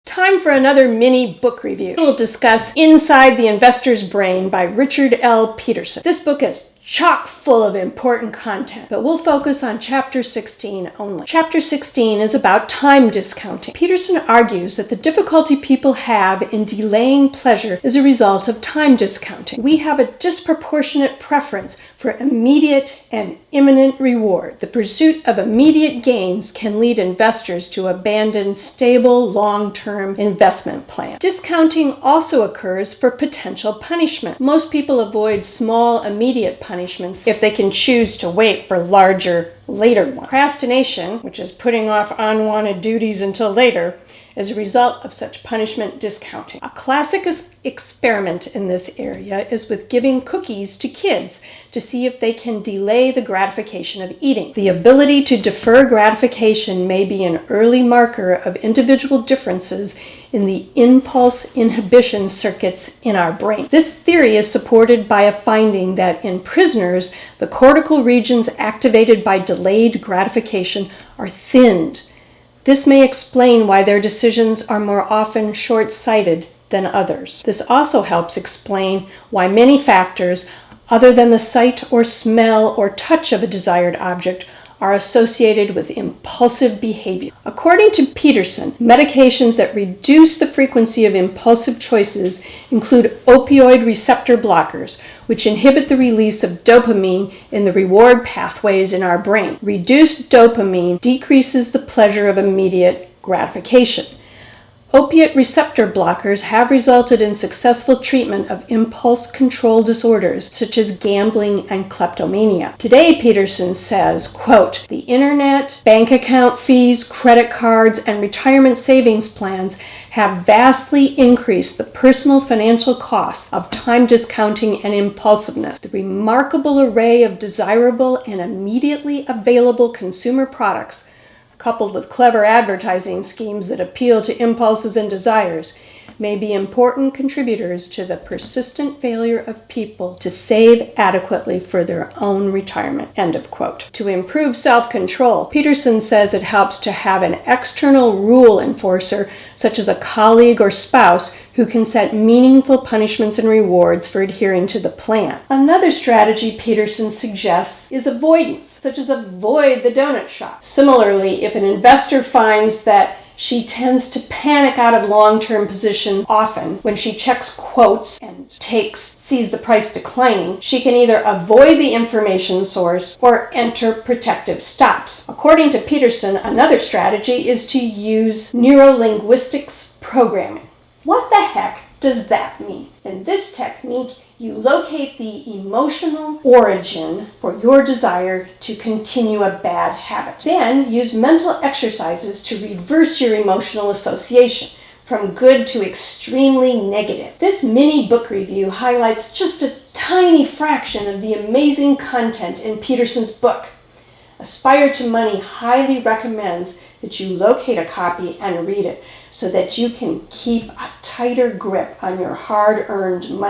Time for another mini book review. We'll discuss Inside the Investor's Brain by Richard L. Peterson. This book is chock full of important content, but we'll focus on Chapter 16 only. Chapter 16 is about time discounting. Peterson argues that the difficulty people have in delaying pleasure is a result of time discounting. We have a disproportionate preference for immediate and imminent reward. The pursuit of immediate gains can lead investors to abandon stable, long-term investment plans. Discounting also occurs for potential punishment. Most people avoid small, immediate punishments if they can choose to wait for larger, later ones. Procrastination, which is putting off unwanted duties until later, is a result of such punishment discounting. A classic experiment in this area is with giving cookies to kids to see if they can delay the gratification of eating. The ability to defer gratification may be an early marker of individual differences in the impulse inhibition circuits in our brain. This theory is supported by a finding that in prisoners, the cortical regions activated by delayed gratification are thinned. This may explain why their decisions are more often short-sighted than others. This also helps explain why many factors, other than the sight or smell or touch of a desired object, are associated with impulsive behavior. According to Peterson, medications that reduce the frequency of impulsive choices include opioid receptor blockers, which inhibit the release of dopamine in the reward pathways in our brain. Reduced dopamine decreases the pleasure of immediate gratification. Opiate receptor blockers have resulted in successful treatment of impulse control disorders such as gambling and kleptomania. Today, Peterson says, quote, "The internet, bank account fees, credit cards, and retirement savings plans have vastly increased the personal financial costs of time discounting and impulsiveness. The remarkable array of desirable and immediately available consumer products, coupled with clever advertising schemes that appeal to impulses and desires, may be important contributors to the persistent failure of people to save adequately for their own retirement." End of quote. To improve self-control, Peterson says it helps to have an external rule enforcer, such as a colleague or spouse, who can set meaningful punishments and rewards for adhering to the plan. Another strategy Peterson suggests is avoidance, such as avoid the donut shop. Similarly, if an investor finds that she tends to panic out of long-term positions often when she checks quotes and sees the price declining, she can either avoid the information source or enter protective stops. According to Peterson, another strategy is to use neurolinguistics programming. What the heck does that mean? In this technique, you locate the emotional origin for your desire to continue a bad habit. Then use mental exercises to reverse your emotional association from good to extremely negative. This mini book review highlights just a tiny fraction of the amazing content in Peterson's book. Aspire to Money highly recommends that you locate a copy and read it so that you can keep a tighter grip on your hard-earned money.